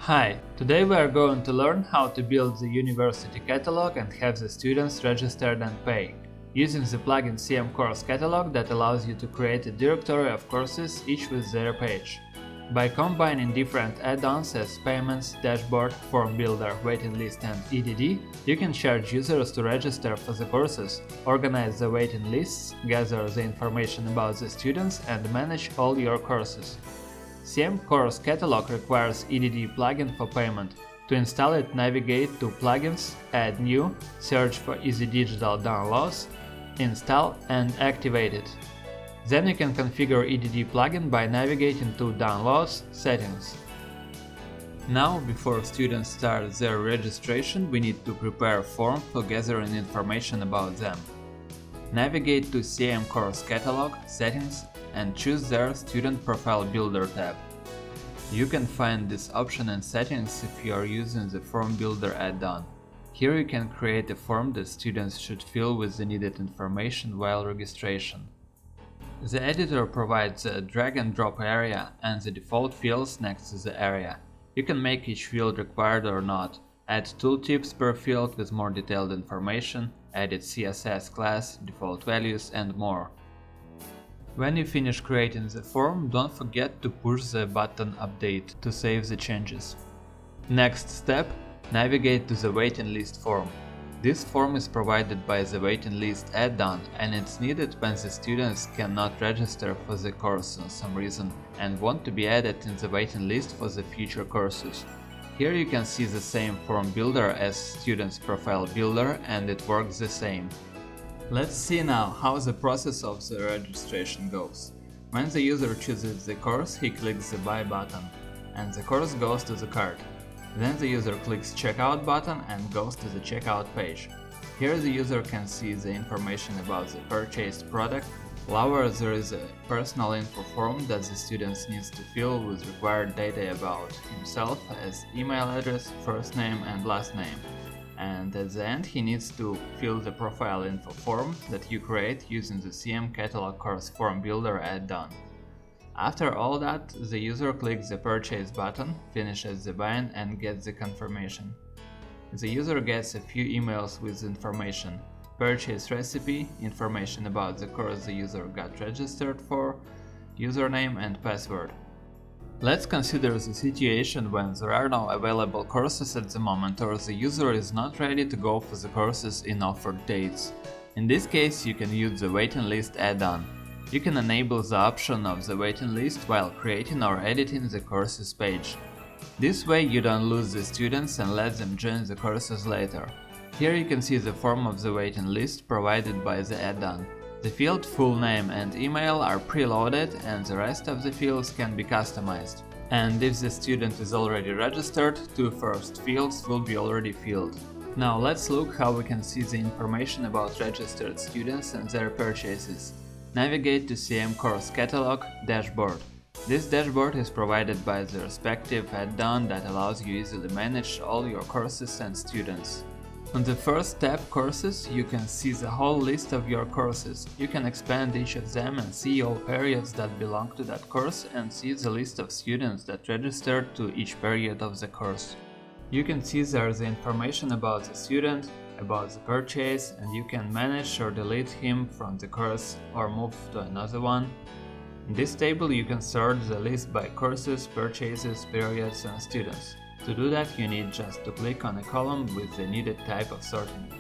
Hi, today we are going to learn how to build the university catalog and have the students registered and pay, using the plugin CM Course Catalog that allows you to create a directory of courses, each with their page. By combining different add-ons as payments, dashboard, form builder, waiting list and EDD, you can charge users to register for the courses, organize the waiting lists, gather the information about the students and manage all your courses. CM Course Catalog requires EDD plugin for payment. To install it, navigate to Plugins, Add New, search for Easy Digital Downloads, install and activate it. Then you can configure EDD plugin by navigating to Downloads, Settings. Now, before students start their registration, we need to prepare a form for gathering information about them. Navigate to CM Course Catalog, Settings, and choose their Student Profile Builder tab. You can find this option in Settings if you are using the Form Builder add-on. Here you can create a form that students should fill with the needed information while registration. The editor provides a drag-and-drop area and the default fields next to the area. You can make each field required or not, add tooltips per field with more detailed information, edit CSS class, default values, and more. When you finish creating the form, don't forget to push the button Update to save the changes. Next step, navigate to the waiting list form. This form is provided by the waiting list add-on and it's needed when the students cannot register for the course for some reason and want to be added in the waiting list for the future courses. Here you can see the same form builder as Students Profile Builder and it works the same. Let's see now how the process of the registration goes. When the user chooses the course, he clicks the Buy button, and the course goes to the cart. Then the user clicks Checkout button and goes to the checkout page. Here the user can see the information about the purchased product. Lower there is a personal info form that the student needs to fill with required data about himself as email address, first name and last name. And at the end he needs to fill the profile info form that you create using the CM Catalog Course Form Builder add-on. After all that, the user clicks the Purchase button, finishes the buying and gets the confirmation. The user gets a few emails with information: purchase recipe, information about the course the user got registered for, username and password. Let's consider the situation when there are no available courses at the moment or the user is not ready to go for the courses in offered dates. In this case, you can use the waiting list add-on. You can enable the option of the waiting list while creating or editing the courses page. This way you don't lose the students and let them join the courses later. Here you can see the form of the waiting list provided by the add-on. The field full name and email are preloaded and the rest of the fields can be customized. And if the student is already registered, two first fields will be already filled. Now let's look how we can see the information about registered students and their purchases. Navigate to CM Course Catalog Dashboard. This dashboard is provided by the respective add-on that allows you easily manage all your courses and students. On the first tab, Courses, you can see the whole list of your courses. You can expand each of them and see all periods that belong to that course and see the list of students that registered to each period of the course. You can see there the information about the student, about the purchase, and you can manage or delete him from the course or move to another one. In this table you can sort the list by courses, purchases, periods and students. To do that, you need just to click on a column with the needed type of sorting.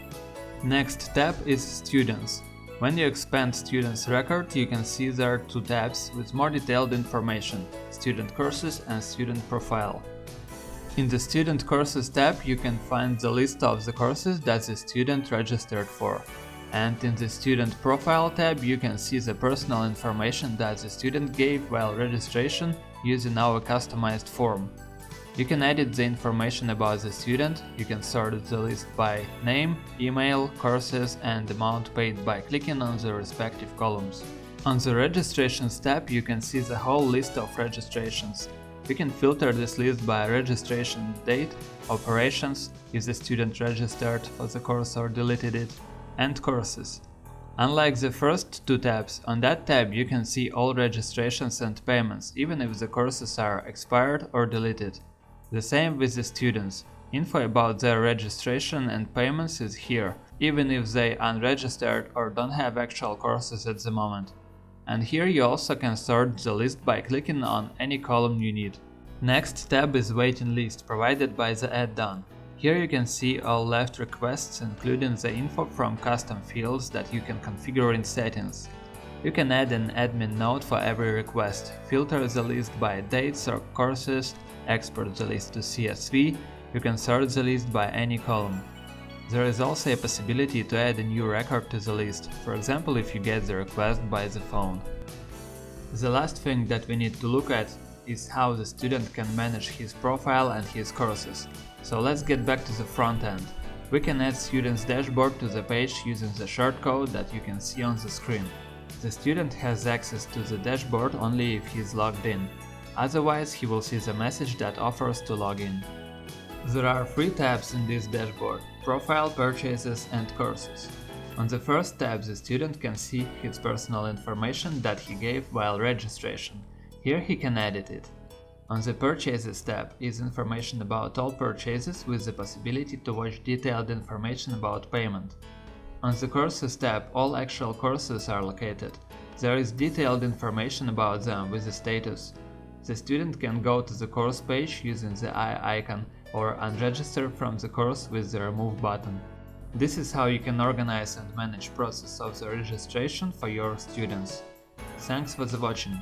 Next tab is Students. When you expand Students record, you can see there are two tabs with more detailed information: Student Courses and Student Profile. In the Student Courses tab, you can find the list of the courses that the student registered for. And in the Student Profile tab, you can see the personal information that the student gave while registration using our customized form. You can edit the information about the student, you can sort the list by name, email, courses and amount paid by clicking on the respective columns. On the Registrations tab, you can see the whole list of registrations. You can filter this list by registration date, operations, if the student registered for the course or deleted it, and courses. Unlike the first two tabs, on that tab you can see all registrations and payments, even if the courses are expired or deleted. The same with the students. Info about their registration and payments is here, even if they unregistered or don't have actual courses at the moment. And here you also can sort the list by clicking on any column you need. Next tab is waiting list, provided by the add-on. Here you can see all left requests, including the info from custom fields that you can configure in settings. You can add an admin note for every request, filter the list by dates or courses, export the list to CSV, you can sort the list by any column. There is also a possibility to add a new record to the list, for example if you get the request by the phone. The last thing that we need to look at is how the student can manage his profile and his courses. So let's get back to the front end. We can add student's dashboard to the page using the shortcode that you can see on the screen. The student has access to the dashboard only if he is logged in. Otherwise, he will see the message that offers to log in. There are 3 tabs in this dashboard: Profile, Purchases and Courses. On the first tab, the student can see his personal information that he gave while registration. Here he can edit it. On the Purchases tab is information about all purchases with the possibility to watch detailed information about payment. On the Courses tab, all actual courses are located. There is detailed information about them with the status. The student can go to the course page using the eye icon or unregister from the course with the Remove button. This is how you can organize and manage process of the registration for your students. Thanks for the watching.